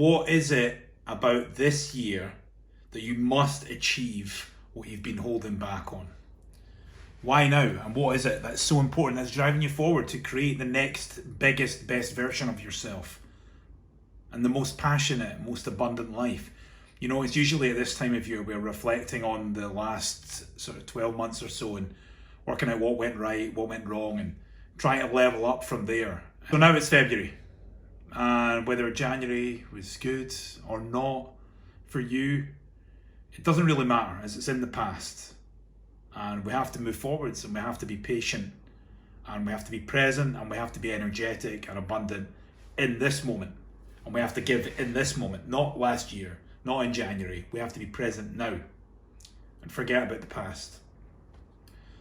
What is it about this year that you must achieve what you've been holding back on? Why now? And what is it that's so important that's driving you forward to create the next biggest, best version of yourself and the most passionate, most abundant life? You know, it's usually at this time of year we're reflecting on the last sort of 12 months or so and working out what went right, what went wrong, and trying to level up from there. So now it's February. And whether January was good or not for you, it doesn't really matter, as it's in the past. And we have to move forwards, and we have to be patient, and we have to be present, and we have to be energetic and abundant in this moment. And we have to give in this moment, not last year, not in January. We have to be present now and forget about the past.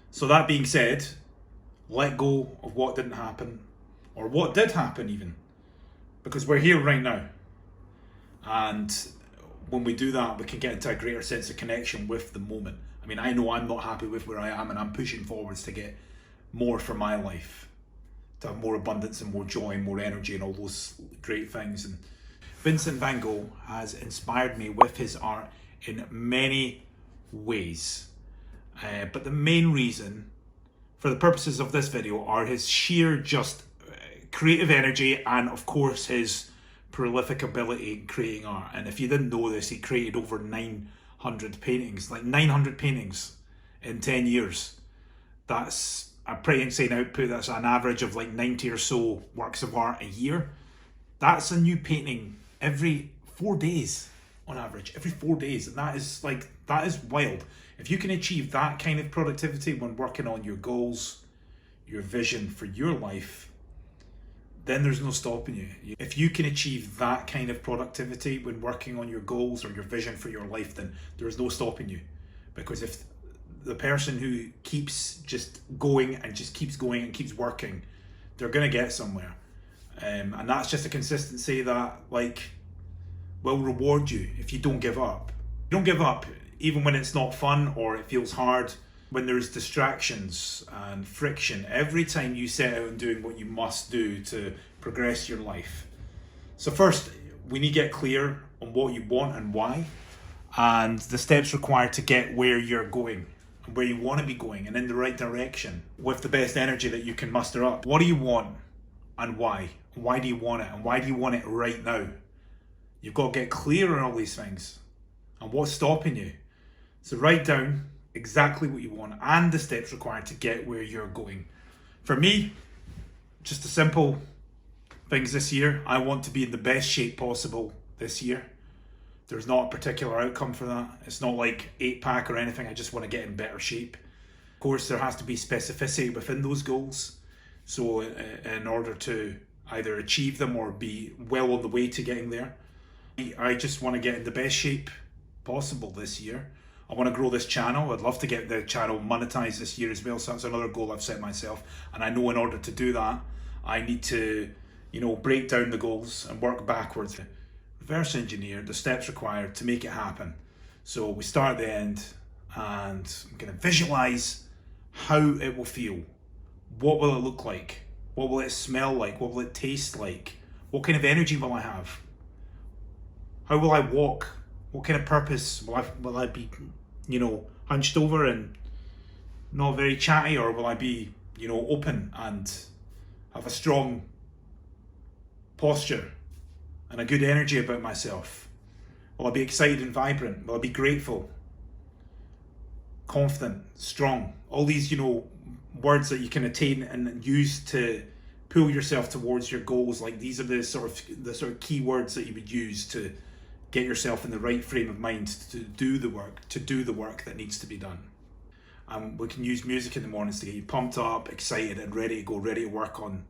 So that being said, let go of what didn't happen, or what did happen even. Because we're here right now. And when we do that, we can get into a greater sense of connection with the moment. I mean, I know I'm not happy with where I am, and I'm pushing forwards to get more for my life, to have more abundance and more joy and more energy and all those great things. And Vincent van Gogh has inspired me with his art in many ways. But the main reason, for the purposes of this video, are his sheer just creative energy and of course his prolific ability in creating art. And if you didn't know this, he created over 900 paintings, like 900 paintings in 10 years. That's a pretty insane output. That's an average of like 90 or so works of art a year. That's a new painting every 4 days on average, every 4 days. And that is wild. If you can achieve that kind of productivity when working on your goals, your vision for your life, then there's no stopping you. If you can achieve that kind of productivity when working on your goals or your vision for your life, then there's no stopping you. Because if the person who keeps just going and just keeps going and keeps working, they're going to get somewhere. And that's just a consistency that will reward you if you don't give up. You don't give up even when it's not fun or it feels hard. When there's distractions and friction, every time you set out and doing what you must do to progress your life. So first, we need to get clear on what you want and why, and the steps required to get where you're going and where you want to be going and in the right direction with the best energy that you can muster up. What do you want and why? Why do you want it, and why do you want it right now? You've got to get clear on all these things and what's stopping you. So write down exactly what you want and the steps required to get where you're going. For me, just the simple things this year. I want to be in the best shape possible this year. There's not a particular outcome for that. It's not like 8-pack or anything. I just want to get in better shape. Of course, there has to be specificity within those goals. So in order to either achieve them or be well on the way to getting there, I just want to get in the best shape possible this year. I want to grow this channel. I'd love to get the channel monetized this year as well. So that's another goal I've set myself. And I know in order to do that, I need to, break down the goals and work backwards. Reverse engineer the steps required to make it happen. So we start at the end, and I'm going to visualize how it will feel. What will it look like? What will it smell like? What will it taste like? What kind of energy will I have? How will I walk? What kind of purpose will I be, hunched over and not very chatty, or will I be, open and have a strong posture and a good energy about myself? Will I be excited and vibrant? Will I be grateful, confident, strong? All these, words that you can attain and use to pull yourself towards your goals. Like, these are the sort of key words that you would use to get yourself in the right frame of mind to do the work that needs to be done. We can use music in the mornings to get you pumped up, excited, and ready to go, ready to work on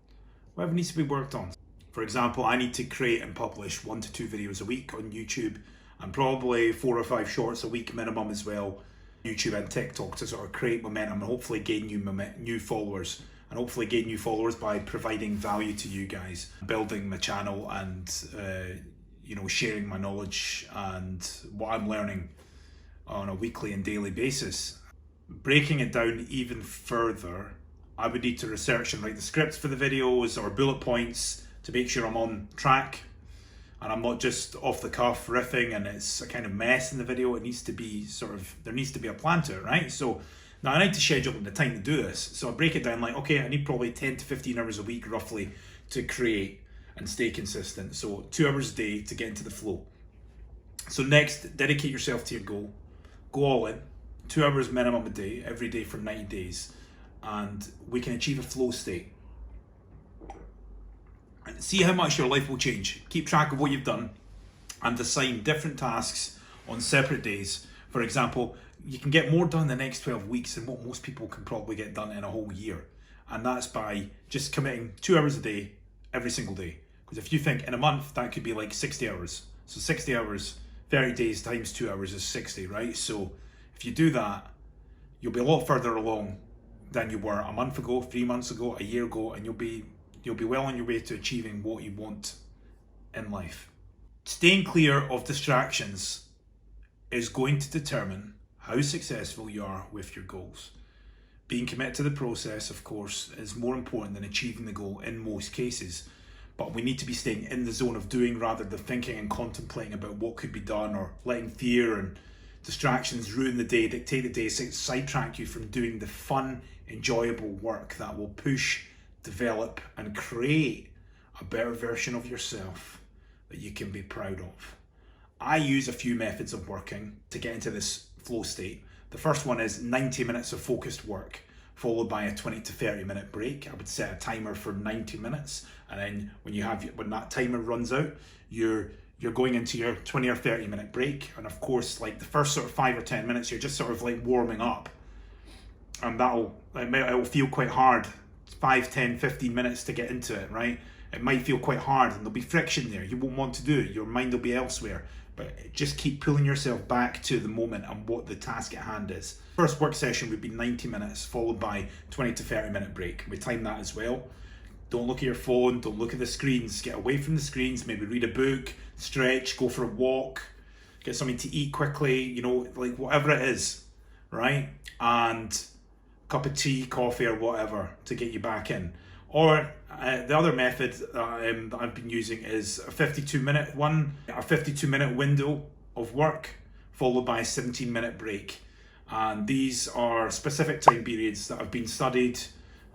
whatever needs to be worked on. For example, I need to create and publish 1 to 2 videos a week on YouTube, and probably 4 or 5 shorts a week minimum as well, YouTube and TikTok, to sort of create momentum and hopefully gain new followers. And hopefully gain new followers by providing value to you guys, building my channel and sharing my knowledge and what I'm learning on a weekly and daily basis. Breaking it down even further, I would need to research and write the scripts for the videos or bullet points to make sure I'm on track. and I'm not just off the cuff riffing and it's a kind of mess in the video. It needs to be there needs to be a plan to it, right? So now I need to schedule the time to do this. So I break it down like, okay, I need probably 10 to 15 hours a week roughly to create and stay consistent. So 2 hours a day to get into the flow. So next, dedicate yourself to your goal. Go all in. 2 hours minimum a day, every day for 90 days. And we can achieve a flow state. And see how much your life will change. Keep track of what you've done and assign different tasks on separate days. For example, you can get more done in the next 12 weeks than what most people can probably get done in a whole year. And that's by just committing 2 hours a day, every single day. Because if you think in a month, that could be like 60 hours. So 60 hours, 30 days times 2 hours is 60, right? So if you do that, you'll be a lot further along than you were a month ago, 3 months ago, a year ago, and you'll be well on your way to achieving what you want in life. Staying clear of distractions is going to determine how successful you are with your goals. Being committed to the process, of course, is more important than achieving the goal in most cases. But we need to be staying in the zone of doing rather than thinking and contemplating about what could be done, or letting fear and distractions ruin the day, dictate the day, sidetrack you from doing the fun, enjoyable work that will push, develop and create a better version of yourself that you can be proud of. I use a few methods of working to get into this flow state. The first one is 90 minutes of focused work, followed by a 20 to 30 minute break. I would set a timer for 90 minutes, and then when that timer runs out, you're going into your 20 or 30 minute break. And of course, like the first sort of 5 or 10 minutes, you're just sort of like warming up, and it will feel quite hard, 5, 10, 15 minutes to get into it, right? It might feel quite hard and there'll be friction there. You won't want to do it. Your mind will be elsewhere. But just keep pulling yourself back to the moment and what the task at hand is. First work session would be 90 minutes, followed by 20 to 30 minute break. We time that as well. Don't look at your phone, don't look at the screens. Get away from the screens, maybe read a book, stretch, go for a walk, get something to eat quickly, like whatever it is, right? And a cup of tea, coffee or whatever to get you back in. Or the other method that I've been using is a 52-minute window of work, followed by a 17-minute break. And these are specific time periods that have been studied,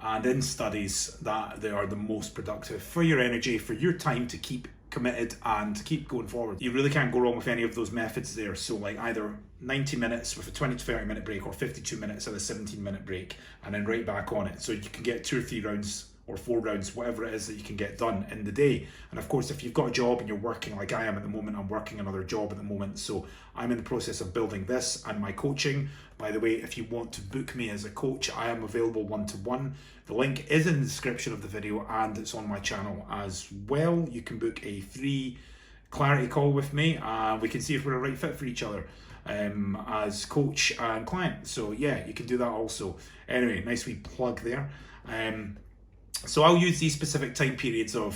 and in studies that they are the most productive for your energy, for your time to keep committed and to keep going forward. You really can't go wrong with any of those methods there. So like either 90 minutes with a 20 to 30 minute break, or 52 minutes with a 17-minute break, and then right back on it. So you can get 2 or 3 rounds or 4 rounds, whatever it is that you can get done in the day. And of course, if you've got a job and you're working like I am at the moment, I'm working another job at the moment. So I'm in the process of building this and my coaching. By the way, if you want to book me as a coach, I am available one-to-one. The link is in the description of the video and it's on my channel as well. You can book a free clarity call with me and we can see if we're a right fit for each other as coach and client. So yeah, you can do that also. Anyway, nice wee plug there. So I'll use these specific time periods of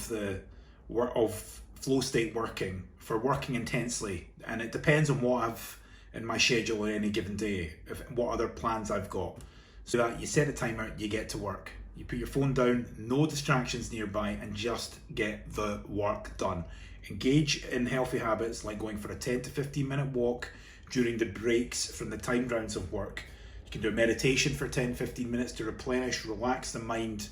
flow state working for working intensely, and it depends on what I've in my schedule on any given day, what other plans I've got. So that you set a timer, you get to work. You put your phone down, no distractions nearby, and just get the work done. Engage in healthy habits like going for a 10 to 15 minute walk during the breaks from the timed rounds of work. You can do a meditation for 10-15 minutes to replenish, relax the mind,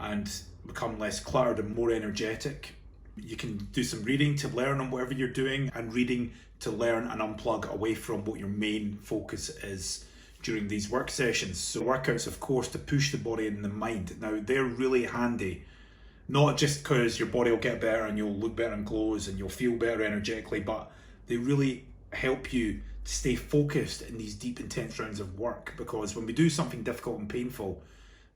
and become less cluttered and more energetic. You can do some reading to learn on whatever you're doing, and reading to learn and unplug away from what your main focus is during these work sessions. So workouts, of course, to push the body and the mind. Now, they're really handy, not just because your body will get better and you'll look better in clothes and you'll feel better energetically, but they really help you to stay focused in these deep, intense rounds of work. Because when we do something difficult and painful,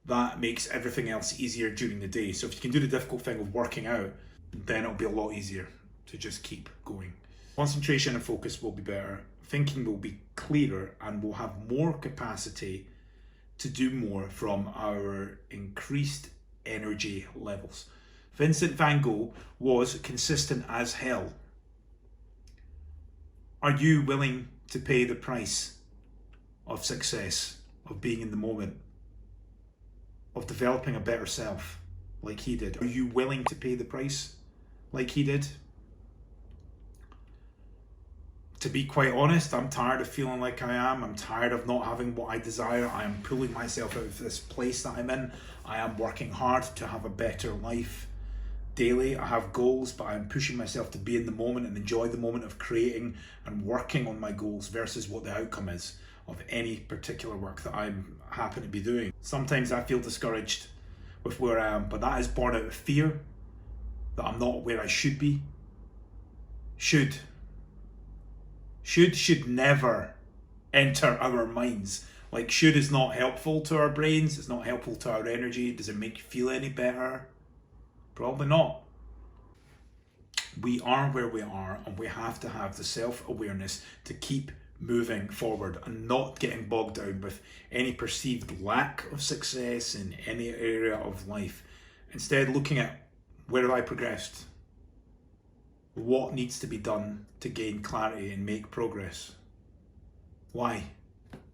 that makes everything else easier during the day. So if you can do the difficult thing of working out, then it'll be a lot easier to just keep going. Concentration and focus will be better. Thinking will be clearer, and we'll have more capacity to do more from our increased energy levels. Vincent van Gogh was consistent as hell. Are you willing to pay the price of success, of being in the moment, of developing a better self like he did? Are you willing to pay the price like he did? To be quite honest, I'm tired of feeling like I am. I'm tired of not having what I desire. I am pulling myself out of this place that I'm in. I am working hard to have a better life. Daily, I have goals, but I'm pushing myself to be in the moment and enjoy the moment of creating and working on my goals versus what the outcome is of any particular work that I happen to be doing. Sometimes I feel discouraged with where I am, but that is born out of fear that I'm not where I should be. Should never enter our minds. Like, should is not helpful to our brains, it's not helpful to our energy. Does it make you feel any better? Probably not. We are where we are, and we have to have the self-awareness to keep moving forward and not getting bogged down with any perceived lack of success in any area of life. Instead, looking at, where have I progressed? What needs to be done to gain clarity and make progress? Why?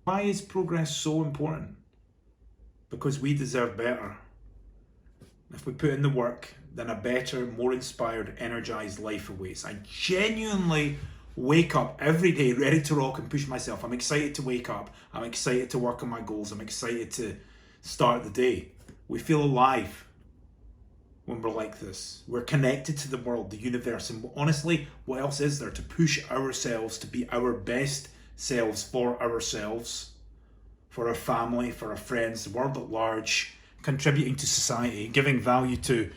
Why is progress so important? Because we deserve better. If we put in the work, then a better, more inspired, energized life awaits. I genuinely wake up every day ready to rock and push myself. I'm excited to wake up. I'm excited to work on my goals. I'm excited to start the day. We feel alive when we're like this. We're connected to the world, the universe, and honestly, what else is there to push ourselves to be our best selves for ourselves, for our family, for our friends, the world at large, contributing to society, giving value to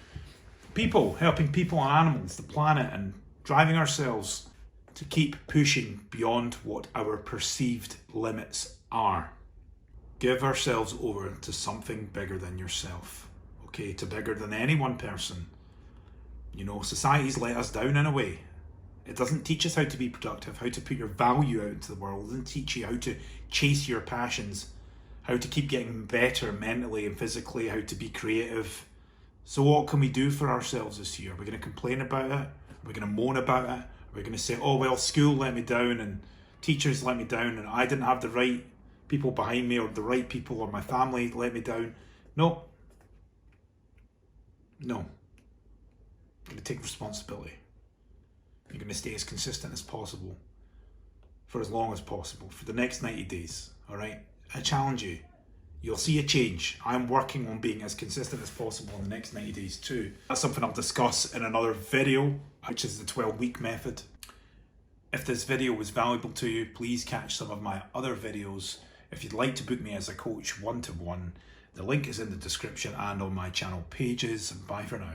people, helping people and animals, the planet, and driving ourselves to keep pushing beyond what our perceived limits are. Give ourselves over to something bigger than yourself, okay, to bigger than any one person. You know, society's let us down in a way. It doesn't teach us how to be productive, how to put your value out into the world. It doesn't teach you how to chase your passions, how to keep getting better mentally and physically, how to be creative. So what can we do for ourselves this year? Are we going to complain about it? Are we going to moan about it? Are we going to say, oh, well, school let me down and teachers let me down and I didn't have the right people behind me or the right people or my family let me down? No. No. You're going to take responsibility. You're going to stay as consistent as possible for as long as possible, for the next 90 days, all right? I challenge you. You'll see a change. I'm working on being as consistent as possible in the next 90 days too. That's something I'll discuss in another video, which is the 12-week method. If this video was valuable to you, please catch some of my other videos. If you'd like to book me as a coach one-to-one, the link is in the description and on my channel pages. Bye for now.